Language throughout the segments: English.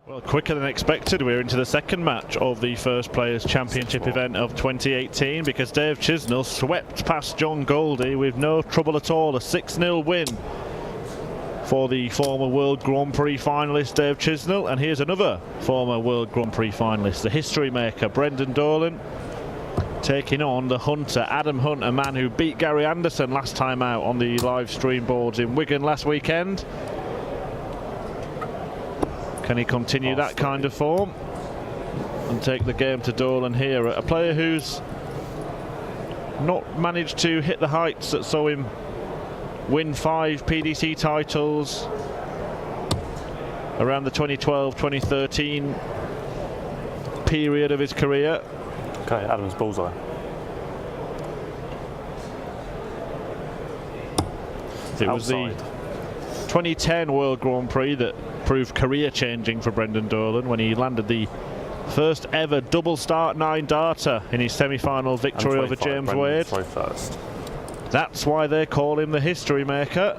Well, quicker than expected, we're into the second match of the First Players Championship event of 2018 because Dave Chisnell swept past John Goldie with no trouble at all. A 6-0 win for the former World Grand Prix finalist Dave Chisnell. And here's another former World Grand Prix finalist, the history maker Brendan Dolan, taking on the hunter Adam Hunt, a man who beat Gary Anderson last time out on the live stream boards in Wigan last weekend. Can he continue that kind of form and take the game to Dolan here? A player who's not managed to hit the heights that saw him win 5 PDC titles around the 2012-2013 period of his career. Okay, Adam's bullseye. It was the 2010 World Grand Prix that proved career-changing for Brendan Dolan when he landed the first ever double start 9-darter in his semi-final victory over James Wade. That's why they call him the history maker.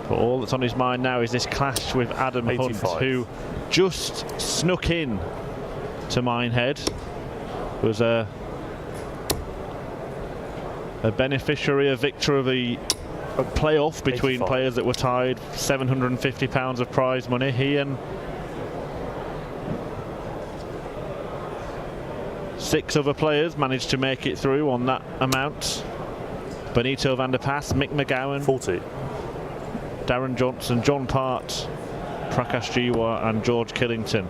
But all that's on his mind now is this clash with Adam Hunt, who just snuck in to Minehead. Was a beneficiary, a victor of a playoff between players that were tied, £750 of prize money. He and 6 other players managed to make it through on that amount. Benito van der Pass, Mick McGowan, 40. Darren Johnson, John Part, Prakash Jiwa and George Killington.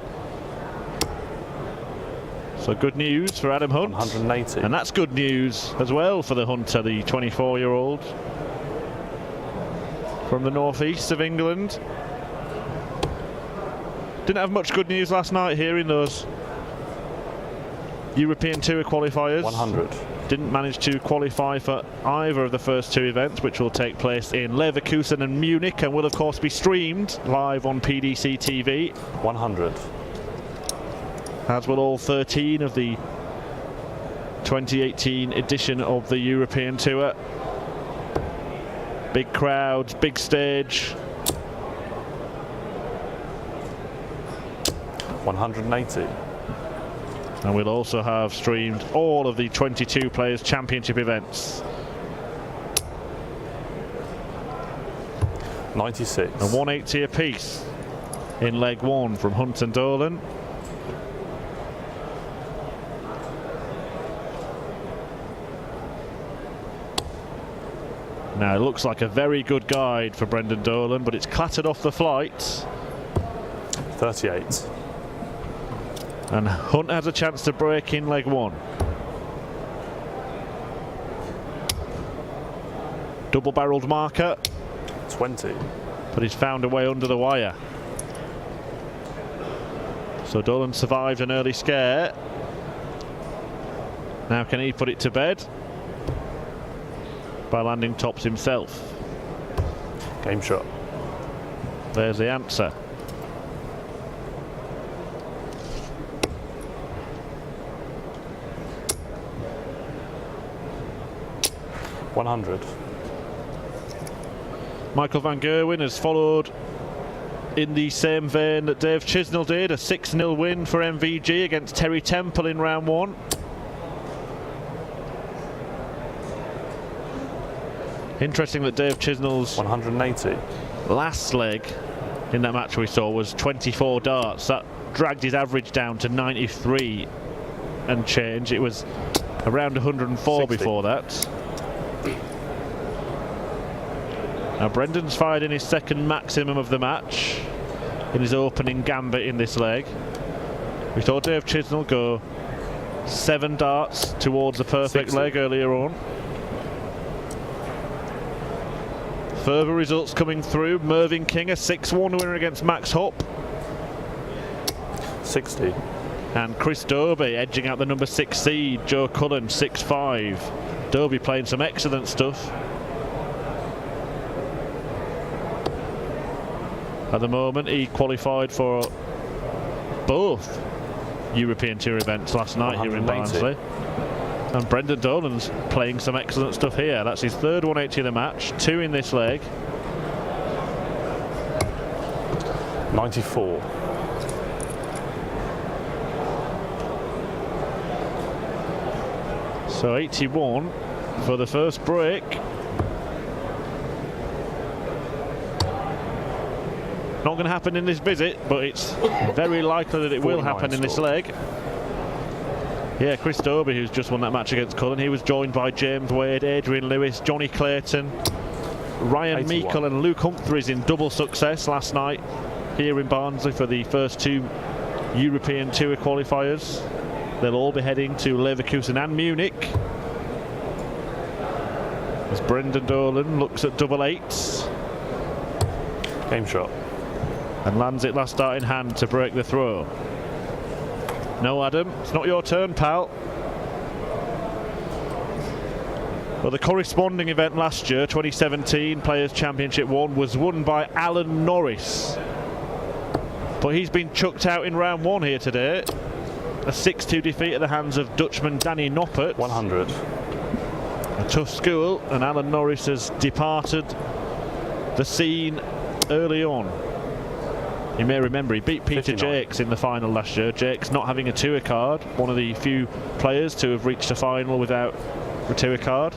So good news for Adam Hunt. 180. And that's good news as well for the hunter, the 24-year-old from the northeast of England. Didn't have much good news last night here in those European Tour qualifiers. 100. Didn't manage to qualify for either of the first 2 events, which will take place in Leverkusen and Munich and will of course be streamed live on PDC TV. 100. As will all 13 of the 2018 edition of the European Tour. Big crowds, big stage. 180. And we'll also have streamed all of the 22 Players Championship events. 96. And 180 apiece in leg 1 from Hunt and Dolan. Now it looks like a very good guide for Brendan Dolan, but it's clattered off the flight. 38. And Hunt has a chance to break in leg 1. Double-barreled marker. 20. But he's found a way under the wire. So Dolan survived an early scare. Now can he put it to bed? By landing tops himself. Game shot. There's the answer. $100. Michael van Gerwen has followed in the same vein that Dave Chisnell did, a 6-0 win for MVG against Terry Temple in round 1. Interesting that Dave Chisnell's 180 last leg in that match we saw was 24 darts. That dragged his average down to 93 and change. It was around 104 60. before that. Now Brendan's fired in his second maximum of the match in his opening gambit in this leg. We saw Dave Chisnell go 7 darts towards a perfect 60. leg earlier on. Further results coming through. Mervyn King, a 6-1 winner against Max Hopp. 60. And Chris Dobie edging out the number 6 seed, Joe Cullen, 6-5. Dobie playing some excellent stuff. At the moment, he qualified for both European Tour events last night here in 180. Barnsley. And Brendan Dolan's playing some excellent stuff here. That's his third 180 of the match, 2 in this leg. 94. So 81 for the first break. Not going to happen in this visit, but it's very likely that it will happen in this leg. Yeah, Chris Dobie, who's just won that match against Cullen, he was joined by James Wade, Adrian Lewis, Johnny Clayton, Ryan 81. Meikle and Luke Humphreys in double success last night here in Barnsley for the first 2 European Tour qualifiers. They'll all be heading to Leverkusen and Munich. As Brendan Dolan looks at double eights. Game shot. And lands it last start in hand to break the throw. No, Adam, it's not your turn, pal. Well, the corresponding event last year, 2017 Players' Championship 1, was won by Alan Norris. But he's been chucked out in round 1 here today. A 6-2 defeat at the hands of Dutchman Danny Noppert. 100. A tough school, and Alan Norris has departed the scene early on. You may remember he beat Peter 59. Jakes in the final last year. Jakes not having a tour card, one of the few players to have reached a final without a tour card.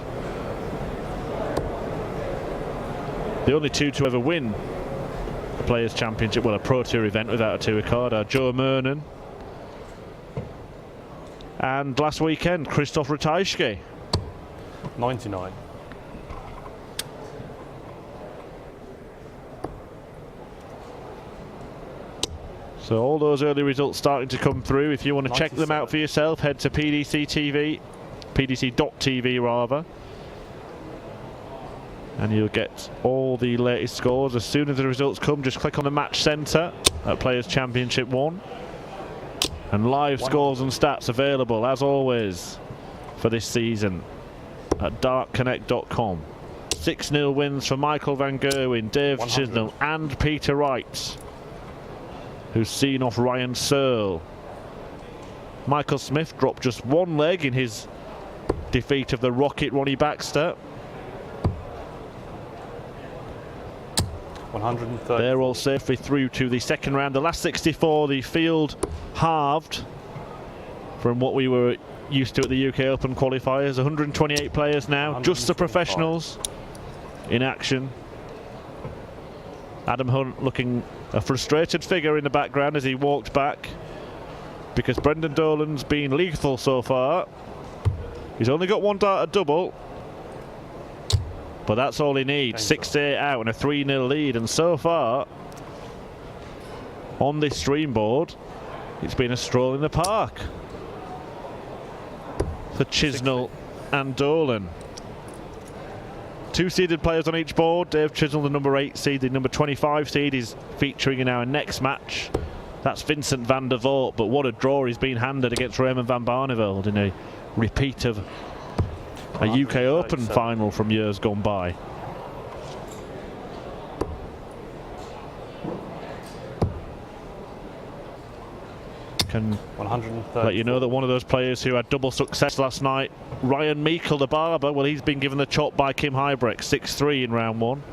The only 2 to ever win the Players' Championship, well, a Pro Tour event without a tour card, are Joe Mernon and last weekend Christoph Ratajski. 99. So all those early results starting to come through. If you want to check them out for yourself, head to pdc.tv rather, and you'll get all the latest scores. As soon as the results come, just click on the match centre at Players' Championship 1, and live scores and stats available as always for this season at dartconnect.com. 6-0 wins for Michael van Gerwen, Dave 100. Chisnell and Peter Wright, who's seen off Ryan Searle. Michael Smith dropped just 1 leg in his defeat of the Rocket Ronnie Baxter. 130. They're all safely through to the second round. The last 64, the field halved from what we were used to at the UK Open qualifiers. 128 players now, just the professionals in action. Adam Hunt looking a frustrated figure in the background as he walked back, because Brendan Dolan's been lethal so far. He's only got 1 dart at double, but that's all he needs. 6-8 out and a 3-0 lead, and so far on this stream board it's been a stroll in the park for Chisnell and Dolan. 2 seeded players on each board. Dave Chisnell, the number 8 seed, the number 25 seed, is featuring in our next match. That's Vincent van der Voort, but what a draw he's been handed against Raymond van Barneveld in a repeat of a UK Open final from years gone by. Can 130. let you know that one of those players who had double success last night, Ryan Meikle, the barber, well, he's been given the chop by Kim Huybrecht, 6-3 in round 1.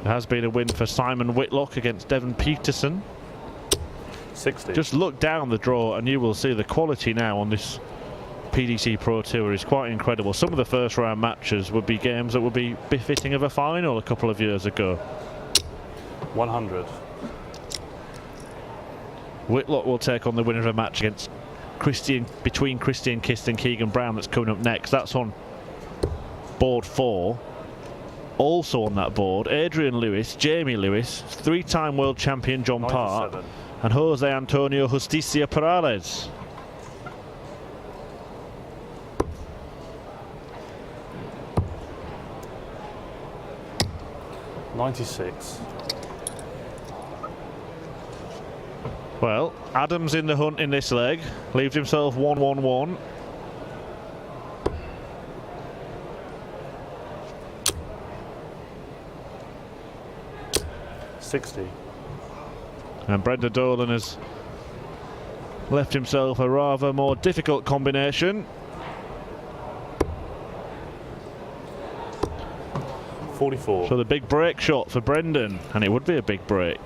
It has been a win for Simon Whitlock against Devon Peterson. 60. Just look down the draw and you will see the quality now on this PDC Pro Tour is quite incredible. Some of the first round matches would be games that would be befitting of a final a couple of years ago. 100. Whitlock will take on the winner of a match against between Christian Kist and Keegan Brown that's coming up next. That's on board 4. Also on that board, Adrian Lewis, Jamie Lewis, 3-time world champion John 97. Park, and Jose Antonio Justicia Perales. '96. Well, Adams in the hunt in this leg, leaves himself 1-1-1. And Brendan Dolan has left himself a rather more difficult combination. 44. So the big break shot for Brendan, and it would be a big break.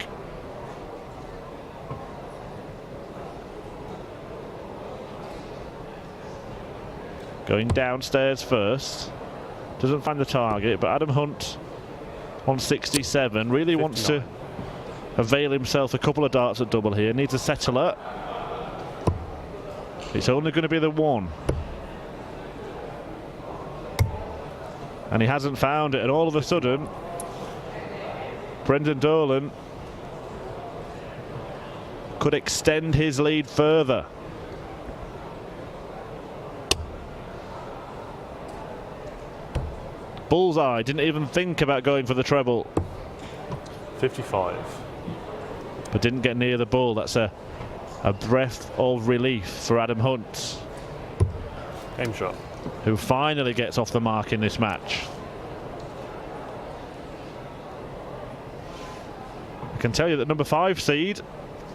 Going downstairs first. Doesn't find the target, but Adam Hunt on 67 really 59. wants to avail himself a couple of darts at double here. Needs a settler. It's only going to be the one. And he hasn't found it, and all of a sudden Brendan Dolan could extend his lead further. Bullseye, didn't even think about going for the treble. 55. But didn't get near the bull. That's a breath of relief for Adam Hunt, Game shot. who finally gets off the mark in this match. I can tell you that number 5 seed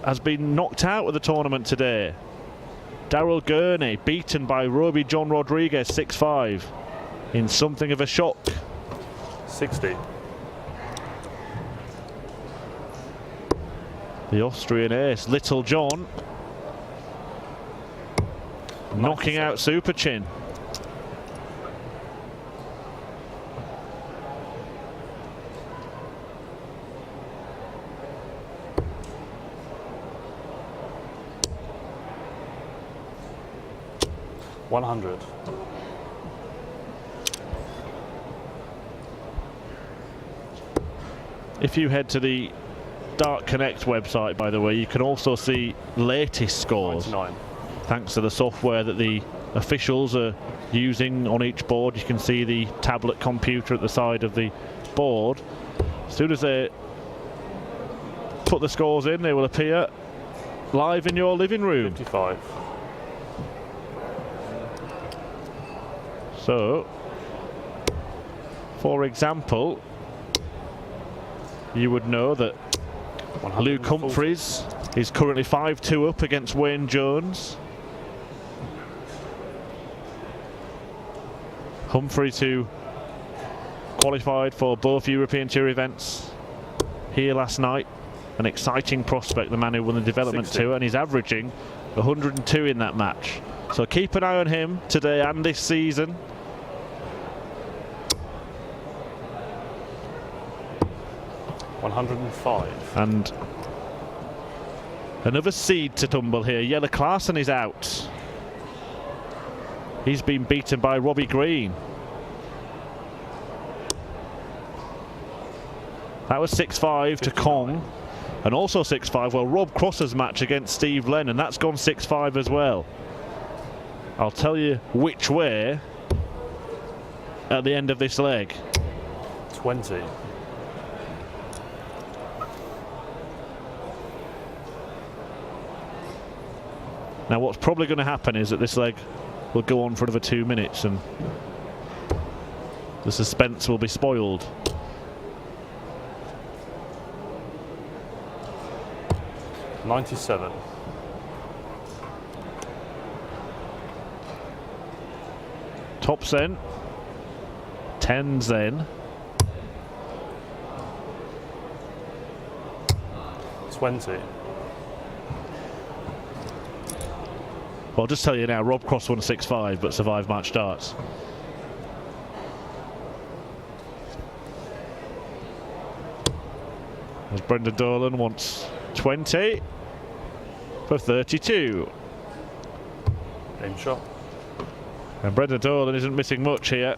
has been knocked out of the tournament today. Daryl Gurney beaten by Roby John Rodriguez 6-5 in something of a shock. 60. The Austrian ace, Little John, knocking out Super Chin. $100. If you head to the Dart Connect website, by the way, you can also see latest scores. 99. Thanks to the software that the officials are using on each board. You can see the tablet computer at the side of the board. As soon as they put the scores in, they will appear live in your living room. 55. So, for example, you would know that Luke 140. Humphries is currently 5-2 up against Wayne Jones. Humphries, who qualified for both European Tour events here last night. An exciting prospect, the man who won the development 60. tour, and he's averaging 102 in that match. So keep an eye on him today and this season. $105. And another seed to tumble here. Jelle Klaasen is out. He's been beaten by Robbie Green. That was 6-5 to Kong. And also 6-5, well, Rob Cross's match against Steve Lennon, that's gone 6-5 as well. I'll tell you which way at the end of this leg. 20. Now what's probably going to happen is that this leg will go on for another 2 minutes and the suspense will be spoiled. $97. Top Zen, 10 Zen. 20. Well, I'll just tell you now, Rob Cross won 6-5 but survived match darts. As Brendan Dolan wants 20 for 32. Game shot. And Brendan Dolan isn't missing much here.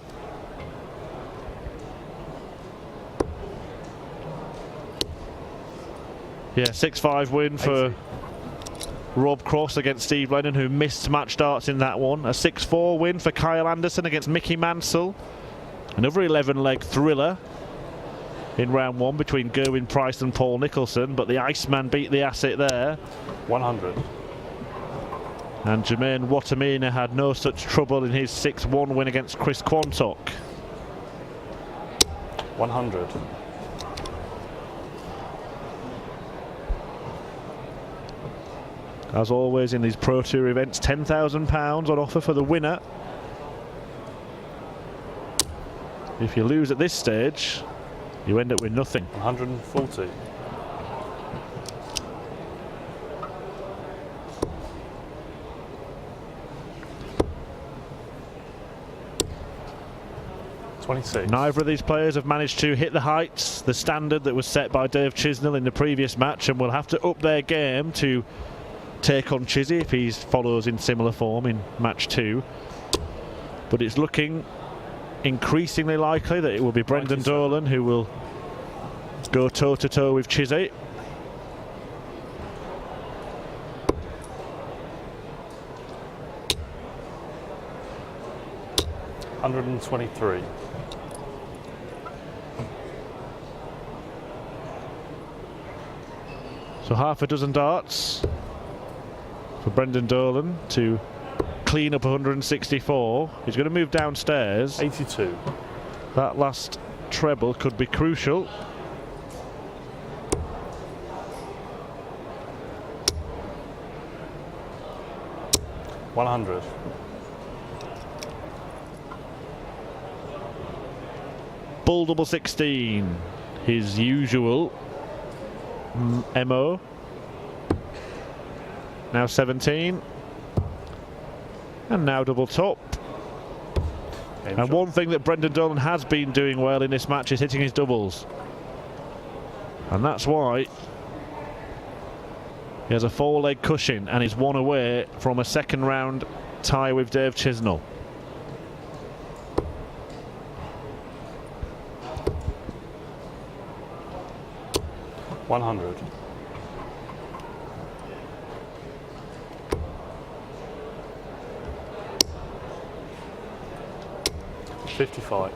Yeah, 6-5 win for 80. Rob Cross against Steve Lennon, who missed match darts in that one. A 6-4 win for Kyle Anderson against Mickey Mansell. Another 11-leg thriller in round one between Gerwin Price and Paul Nicholson, but the Iceman beat the asset there. 100. And Jermaine Watamina had no such trouble in his 6-1 win against Chris Quantock. 100. As always in these Pro Tour events, £10,000 on offer for the winner. If you lose at this stage, you end up with nothing. 140. Neither of these players have managed to hit the heights, the standard that was set by Dave Chisnell in the previous match, and will have to up their game to take on Chizzy if he follows in similar form in match 2. But it's looking increasingly likely that it will be Brendan Dolan who will go toe-to-toe with Chizzy. $123. So half a dozen darts for Brendan Dolan to clean up 164. He's going to move downstairs. 82. That last treble could be crucial. $100. Bull double 16, his usual MO. Now 17. And now double top. And one thing that Brendan Dolan has been doing well in this match is hitting his doubles. And that's why he has a 4-leg cushion and is one away from a second round tie with Dave Chisnell. $100. $55.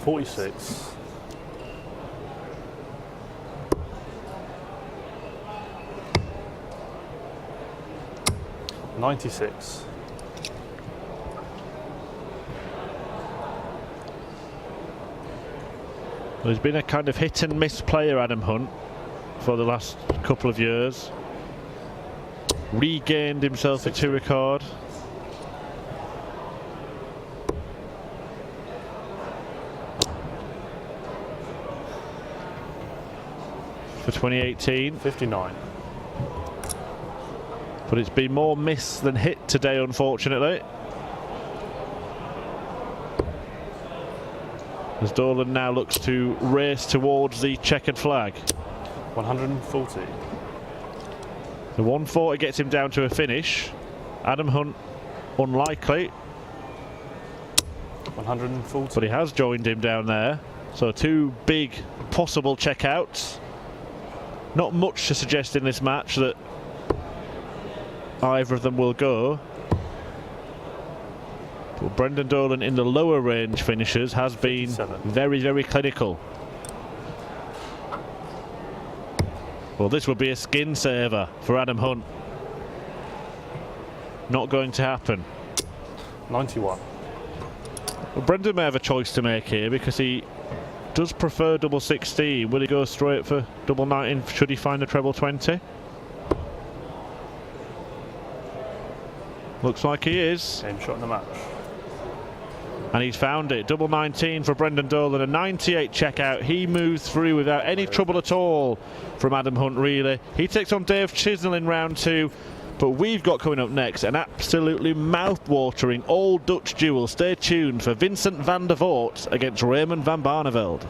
$46. $96. Well, he's been a kind of hit and miss player, Adam Hunt, for the last couple of years. Regained himself a 2 record. For 2018. 59. But it's been more miss than hit today, unfortunately. As Dolan now looks to race towards the checkered flag. 140. The 140 gets him down to a finish. Adam Hunt, unlikely. 140. But he has joined him down there. So 2 big possible checkouts. Not much to suggest in this match that either of them will go. But Brendan Dolan in the lower range finishes has been 57. very, very clinical. Well, this would be a skin saver for Adam Hunt. Not going to happen. 91. Well, Brendan may have a choice to make here because he does prefer double 16. Will he go straight for double 19 should he find a treble 20? Looks like he is. Game shot in the match. And he's found it. Double 19 for Brendan Dolan. A 98 checkout. He moves through without any trouble at all from Adam Hunt, really. He takes on Dave Chisnell in round 2. But we've got coming up next an absolutely mouth-watering all Dutch duel. Stay tuned for Vincent van der Voort against Raymond van Barneveld.